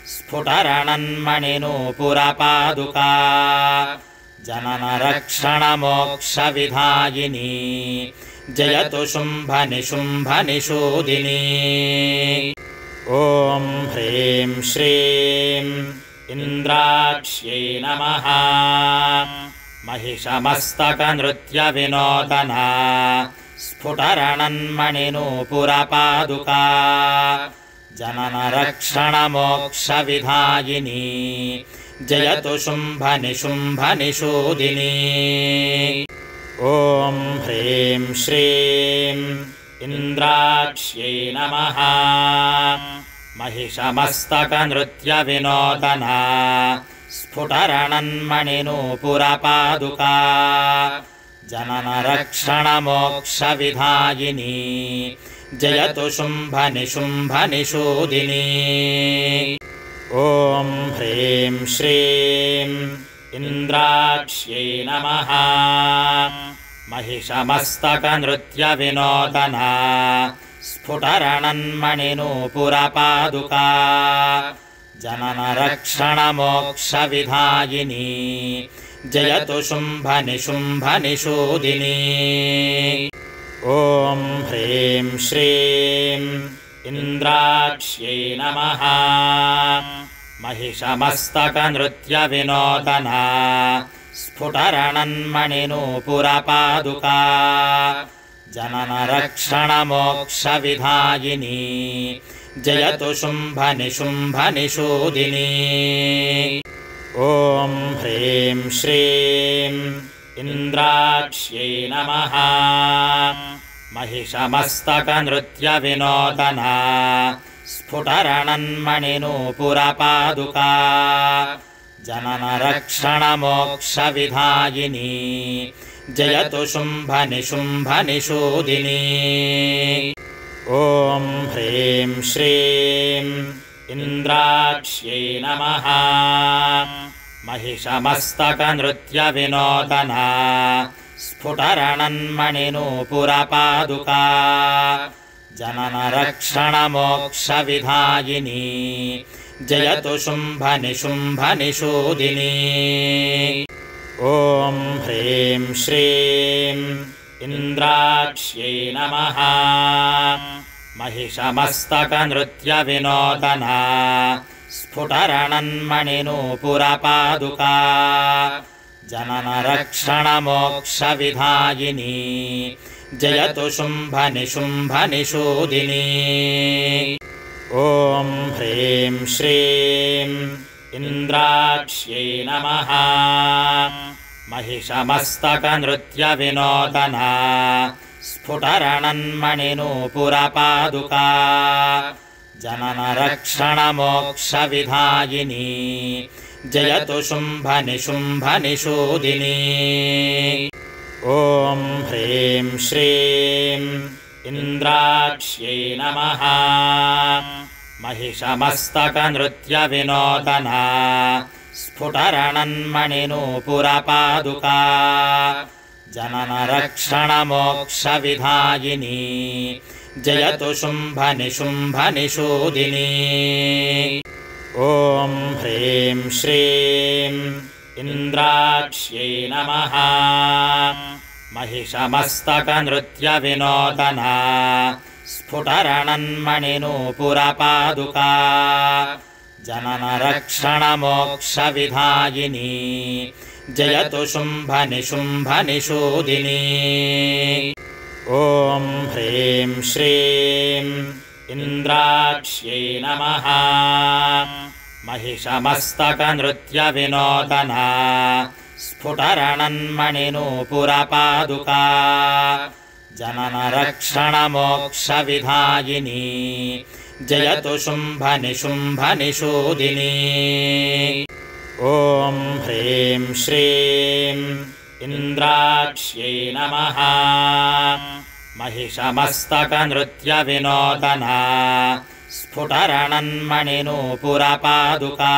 स्फुटरणन्मणिनूपुरपादुका जननरक्षणमोक्षविधायिनी जयतु शुम्भनिशुम्भनिषूदिनी। ॐ ह्रीं श्रीं इन्द्राक्ष्यै नमः। महिषमस्तकनृत्यविनोदना स्फुटरणन्मणिनूपुरपादुका जननरक्षणमोक्षविधायिनी जयतु शुम्भनिशुम्भनिषूदिनी। ॐ ह्रीं श्रीं इन्द्राक्ष्यै नमः। महिषमस्तकनृत्यविनोदना स्फुटरणन्मणिनूपुरपादुका जननरक्षणमोक्षविधायिनी जयतु शुम्भनिशुम्भनिषूदिनी। ॐ ह्रीं श्रीं इन्द्राक्ष्यै नमः महिषमस्तकनृत्यविनोदना स्फुटरणन्मणिनूपुरपादुका जननरक्षणमोक्षविधायिनी जयतु शुम्भनिशुम्भनिषूदिनी ॐ ह्रीं श्रीं इन्द्राक्ष्यै नमः महिषमस्तकनृत्यविनोदना स्फुटरणन्मणिनूपुरपादुका जननरक्षणमोक्षविधायिनी जयतु शुम्भनिशुम्भनिषूदिनी ॐ ह्रीं श्रीं इन्द्राक्ष्यै नमः महिषमस्तकनृत्यविनोदना स्फुटरणन्मणिनूपुरपादुका जननरक्षणमोक्षविधायिनी जयतु शुम्भनिशुम्भनिषूदिनी ॐ ह्रीं श्रीं इन्द्राक्ष्यै नमः महिषमस्तकनृत्यविनोदना स्फुटरणन्मणिनूपुरपादुका जननरक्षणमोक्षविधायिनी जयतु शुम्भनिशुम्भनिषूदिनी ॐ ह्रीं श्रीं इन्द्राक्ष्यै नमः महिषमस्तकनृत्यविनोदना स्फुटरणन्मणिनूपुरपादुका जननरक्षणमोक्षविधायिनी जयतु शुम्भनिशुम्भनिषूदिनी ॐ ह्रीं श्रीं इन्द्राक्ष्यै नमः महिषमस्तकनृत्यविनोदना स्फुटरणन्मणिनूपुरपादुका जननरक्षणमोक्षविधायिनी जयतु शुम्भनिशुम्भनिषूदिनी ॐ ह्रीं श्रीं इन्द्राक्ष्यै नमः महिषमस्तकनृत्यविनोदना स्फुटरणन्मणिनूपुरपादुका जननरक्षणमोक्षविधायिनी जयतु शुम्भनिशुम्भनिषूदिनी ॐ ह्रीं श्रीं इन्द्राक्ष्यै नमः महिषमस्तकनृत्यविनोदना स्फुटरणन्मणिनूपुरपादुका जननरक्षणमोक्षविधायिनी जयतु शुम्भनिशुम्भनिषूदिनी ॐ ह्रीं श्रीं इन्द्राक्ष्यै नमः महिषमस्तकनृत्यविनोदना स्फुटरणन्मणिनूपुरपादुका जननरक्षणमोक्षविधायिनी जयतु शुम्भनिशुम्भनिषूदिनी ॐ ह्रीं श्रीं इन्द्राक्ष्यै नमः महिषमस्तकनृत्यविनोदना स्फुटरणन्मणिनूपुरपादुका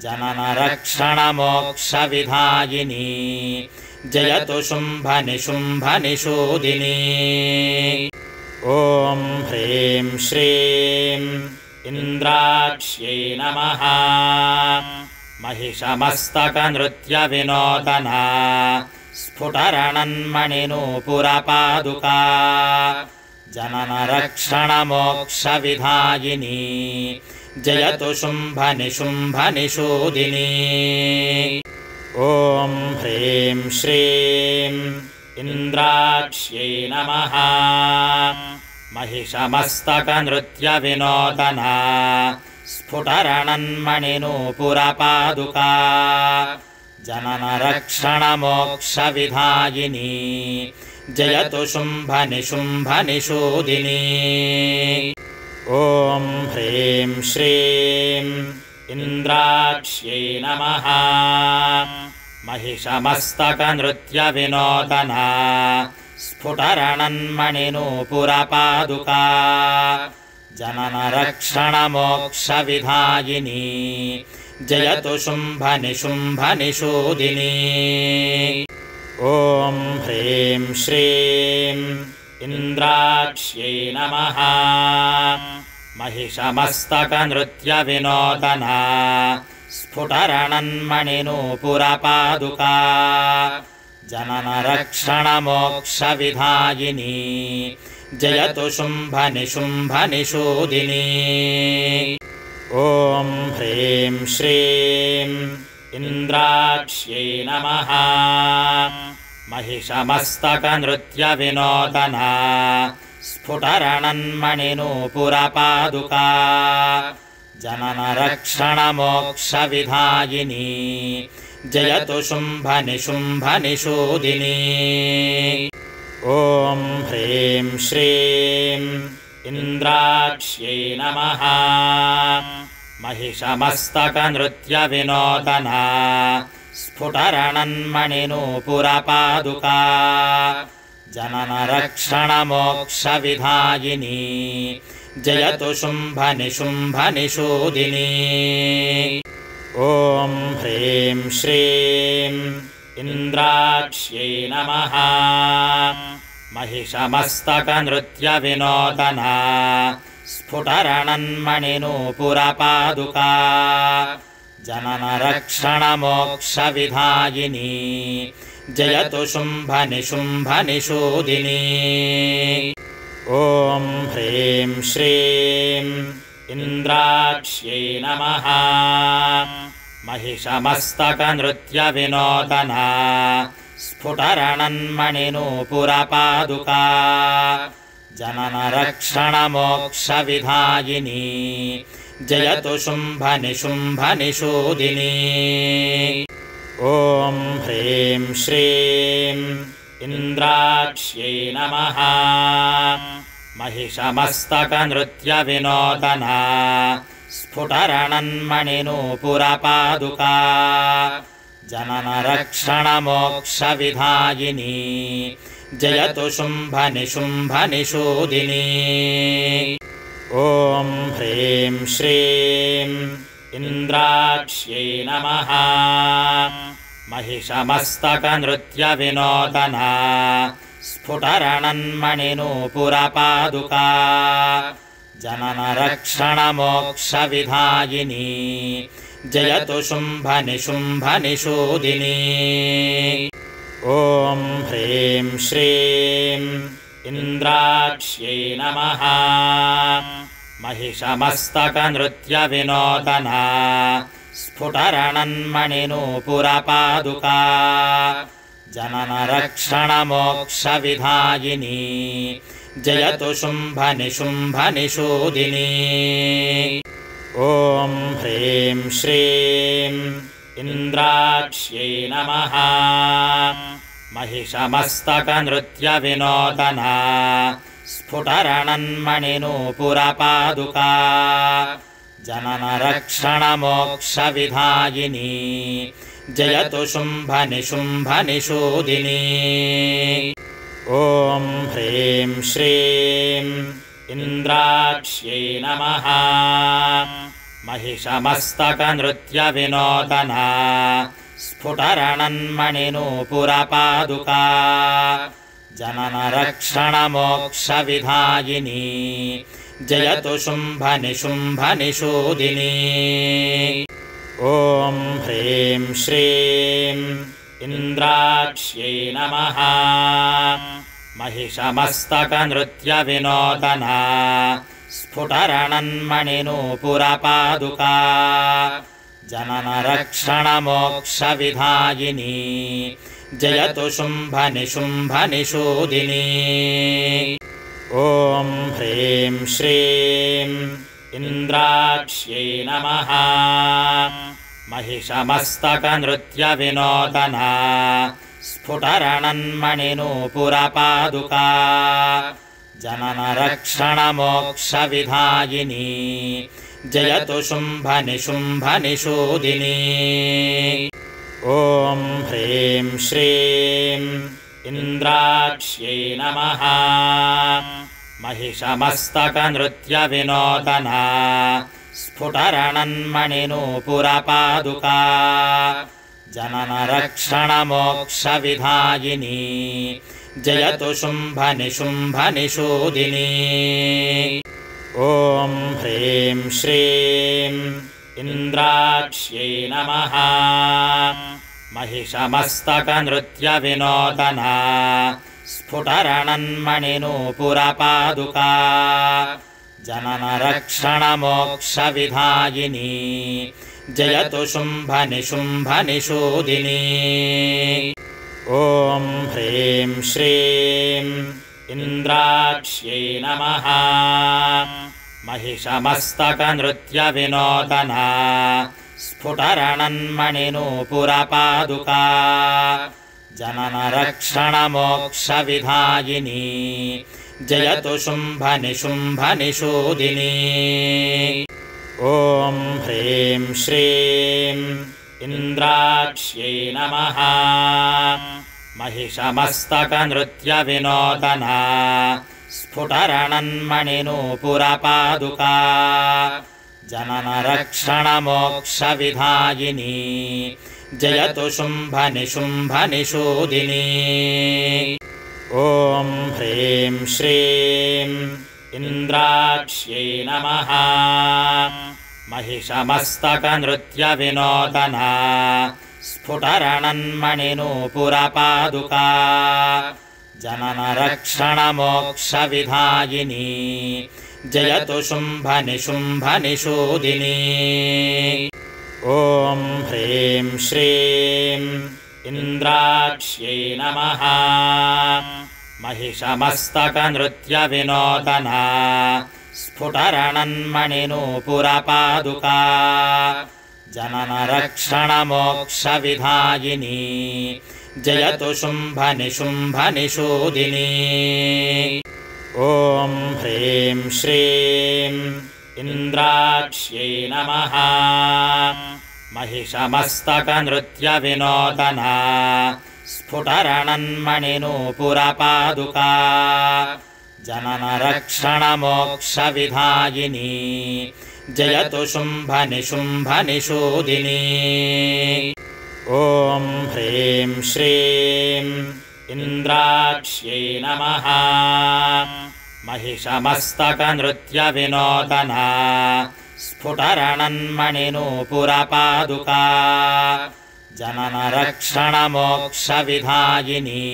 जननरक्षणमोक्षविधायिनी जयतु शुम्भनिशुम्भनिषूदिनी ॐ ह्रीं श्रीं इन्द्राक्ष्यै नमः महिषमस्तकनृत्यविनोदना स्फुटरणन्मणिनूपुरपादुका जननरक्षणमोक्षविधायिनी जयतु शुम्भनिशुम्भनिषूदिनी ॐ ह्रीं श्रीं इन्द्राक्ष्यै नमः महिषमस्तकनृत्यविनोदना स्फुटरणन्मणिनूपुरपादुका जननरक्षणमोक्षविधायिनी जयतु शुम्भनिशुम्भनिषूदिनी ॐ ह्रीं श्रीं इन्द्राक्ष्यै नमः महिषमस्तकनृत्यविनोदना स्फुटरणन्मणिनूपुरपादुका जननरक्षणमोक्षविधायिनी जयतु शुम्भनिशुम्भनिषूदिनी ॐ ह्रीं श्रीं इन्द्राक्ष्यै नमः महिषमस्तकनृत्यविनोदना स्फुटरणन्मणिनूपुरपादुका जननरक्षणमोक्षविधायिनी जयतु शुम्भनिशुम्भनिषूदिनी ॐ ह्रीं श्रीं इन्द्राक्ष्यै नमः महिषमस्तकनृत्यविनोदना स्फुटरणन्मणिनूपुरपादुका जननरक्षणमोक्षविधायिनी जयतु शुम्भनिशुम्भनिषूदिनी ॐ ह्रीं श्रीं इन्द्राक्ष्यै नमः महिषमस्तकनृत्यविनोदना स्फुटरणन्मणिनूपुरपादुका जननरक्षणमोक्षविधायिनी जयतु शुम्भनिशुम्भनिषूदिनी ॐ ह्रीं श्रीं इन्द्राक्ष्यै नमः महिषमस्तकनृत्यविनोदना स्फुटरणन्मणिनूपुरपादुका जननरक्षणमोक्षविधायिनी जयतु शुम्भनिशुम्भनिषूदिनी ॐ ह्रीं श्रीं इन्द्राक्ष्यै नमः महिषमस्तकनृत्यविनोदना स्फुटरणन्मणिनूपुरपादुका जननरक्षणमोक्षविधायिनी जयतु शुम्भनिशुम्भनिषूदिनी ॐ ह्रीं श्रीं इन्द्राक्ष्यै नमः महिषमस्तकनृत्यविनोदना स्फुटरणन्मणिनूपुरपादुका जननरक्षणमोक्षविधायिनी जयतु शुम्भनिशुम्भनिषूदिनी ॐ ह्रीं श्रीं इन्द्राक्ष्यै नमः महिषमस्तकनृत्यविनोदना स्फुटरणन्मणिनूपुरपादुका जननरक्षणमोक्षविधायिनी जयतु शुम्भनिशुम्भनिषूदिनी ॐ ह्रीं श्रीं इन्द्राक्ष्यै नमः महिषमस्तकनृत्यविनोदना स्फुटरणन्मणिनूपुरपादुका जननरक्षणमोक्षविधायिनी जयतु शुम्भनिशुम्भनिषूदिनी ॐ ह्रीं श्रीं इन्द्राक्ष्यै नमः महिषमस्तकनृत्यविनोदना स्फुटरणन्मणिनूपुरपादुका जननरक्षणमोक्षविधायिनी जयतु शुम्भनिशुम्भनिषूदिनी ॐ ह्रीं श्रीं इन्द्राक्ष्यै नमः महिषमस्तकनृत्यविनोदना स्फुटरणन्मणिनूपुरपादुका जननरक्षणमोक्षविधायिनी जयतु शुम्भनिशुम्भनिषूदिनी ॐ ह्रीं श्रीं इन्द्राक्ष्यै नमः महिषमस्तकनृत्यविनोदना स्फुटरणन्मणिनूपुरपादुका जननरक्षणमोक्षविधायिनी जयतु शुम्भनिशुम्भनिषूदिनी ॐ ह्रीं श्रीं इन्द्राक्ष्यै नमः महिषमस्तकनृत्यविनोदना स्फुटरणन्मणिनूपुरपादुका जननरक्षणमोक्षविधायिनी जयतु शुम्भनिशुम्भनिषूदिनी ॐ ह्रीं श्रीं इन्द्राक्ष्यै नमः महिषमस्तकनृत्यविनोदना स्फुटरणन्मणिनूपुरपादुका जननरक्षणमोक्षविधायिनी जयतु शुम्भनिशुम्भनिषूदिनी। ॐ ह्रीं श्रीं इन्द्राक्ष्यै नमः। महिषमस्तकनृत्यविनोदना स्फुटरणन्मणिनूपुरपादुका जननरक्षणमोक्षविधायिनी जयतु शुम्भनिशुम्भनिषूदिनी। ॐ ह्रीं श्रीं इन्द्राक्ष्यै नमः। महिषमस्तकनृत्यविनोदना स्फुटरणन्मणिनूपुरपादुका जननरक्षणमोक्षविधायिनी जयतु शुम्भनिशुम्भनिषूदिनी। ॐ ह्रीं श्रीं इन्द्राक्ष्यै नमः। महिषमस्तकनृत्यविनोदना स्फुटरणन्मणिनूपुरपादुका जननरक्षणमोक्षविधायिनी जयतु शुम्भनिशुम्भनिषूदिनी। ॐ ह्रीं श्रीं इन्द्राक्ष्यै नमः। महिषमस्तकनृत्यविनोदना स्फुटरणन्मणिनूपुरपादुका जननरक्षणमोक्षविधायिनी जयतु शुम्भनिशुम्भनिषूदिनी। ॐ ह्रीं श्रीं इन्द्राक्ष्यै नमः। महिषमस्तकनृत्यविनोदना स्फुटरणन्मणिनूपुरपादुका जननरक्षणमोक्षविधायिनी जयतु शुम्भनिशुम्भनिषूदिनी। ॐ ह्रीं श्रीं इन्द्राक्ष्यै नमः। महिषमस्तकनृत्यविनोदना स्फुटरणन्मणिनूपुरपादुका जननरक्षणमोक्षविधायिनी जयतु शुम्भनिशुम्भनिषूदिनी। ॐ ह्रीं श्रीं इन्द्राक्ष्यै नमः। महिषमस्तकनृत्यविनोदना स्फुटरणन्मणिनूपुरपादुका जननरक्षणमोक्षविधायिनी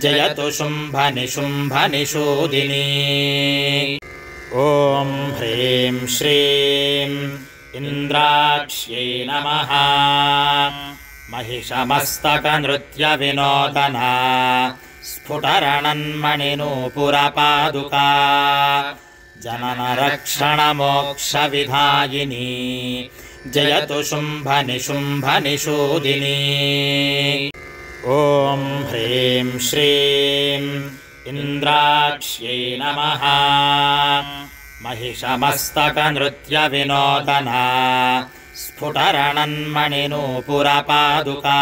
जयतु शुम्भनिशुम्भनिषूदिनी। ॐ ह्रीं श्रीं इन्द्राक्ष्यै नमः। महिषमस्तकनृत्यविनोदना स्फुटरणन्मणिनूपुरपादुका जननरक्षणमोक्षविधायिनी जयतु शुम्भनिशुम्भनिषूदिनी। ॐ ह्रीं श्रीं इन्द्राक्ष्यै नमः। महिषमस्तकनृत्यविनोदना स्फुटरणन्मणिनूपुरपादुका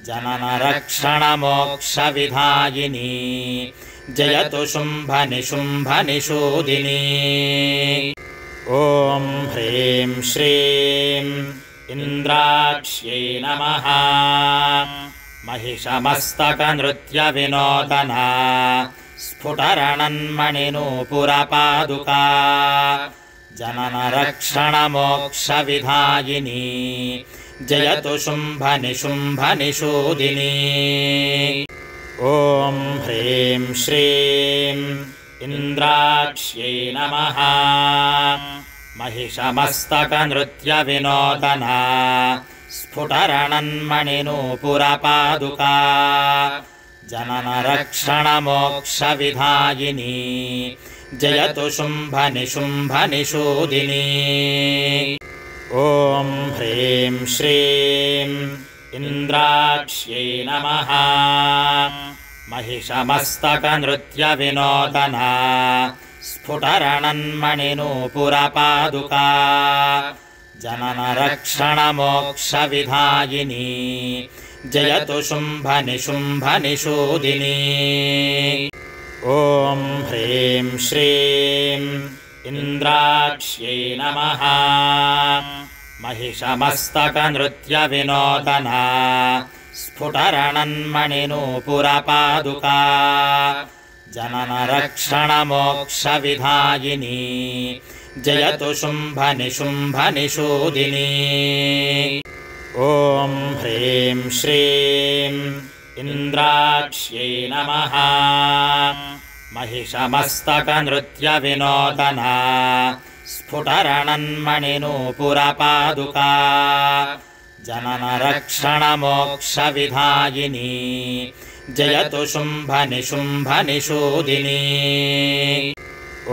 जननरक्षणमोक्षविधायिनी जयतु शुम्भनिशुम्भनिषूदिनी। ॐ ह्रीं श्रीं इन्द्राक्ष्यै नमः। महिषमस्तकनृत्यविनोदना स्फुटरणन्मणिनूपुरपादुका जननरक्षणमोक्षविधायिनी जयतु शुम्भनिशुम्भनिषूदिनी। ॐ ह्रीं श्रीं इन्द्राक्ष्यै नमः। महिषमस्तकनृत्यविनोदना स्फुटरणन्मणिनूपुरपादुका जननरक्षणमोक्षविधायिनी जयतु शुम्भनिशुम्भनिषूदिनी। ॐ ह्रीं श्रीं इन्द्राक्ष्यै नमः। महिषमस्तकनृत्यविनोदना स्फुटरणन्मणिनूपुरपादुका जननरक्षणमोक्षविधायिनी जयतु शुम्भनिशुम्भनिषूदिनी। ॐ ह्रीं श्रीं इन्द्राक्ष्यै नमः महिषमस्तकनृत्यविनोदना स्फुटरणन्मणिनूपुरपादुका जननरक्षणमोक्षविधायिनी जयतु शुम्भनिशुम्भनिषूदिनी ॐ ह्रीं श्रीं इन्द्राक्ष्यै नमः महिषमस्तकनृत्यविनोदना स्फुटरणन्मणिनूपुरपादुका जननरक्षणमोक्षविधायिनी जयतु शुम्भनिशुम्भनिषूदिनी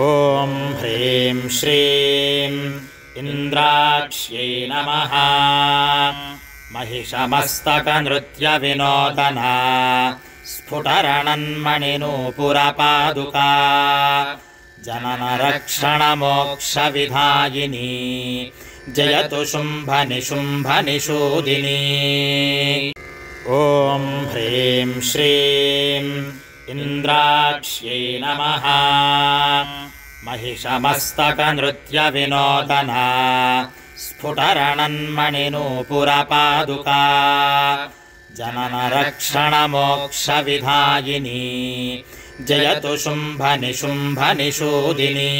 ॐ ह्रीं श्रीं इन्द्राक्ष्यै नमः महिषमस्तकनृत्यविनोदना स्फुटरणन्मणिनूपुरपादुका जननरक्षणमोक्षविधायिनी जयतु शुम्भनिशुम्भनिषूदिनी ॐ ह्रीं श्रीं इन्द्राक्ष्यै नमः महिषमस्तकनृत्यविनोदना स्फुटरणन्मणिनूपुरपादुका जननरक्षणमोक्षविधायिनी जयतु शुम्भनिशुम्भनिषूदिनी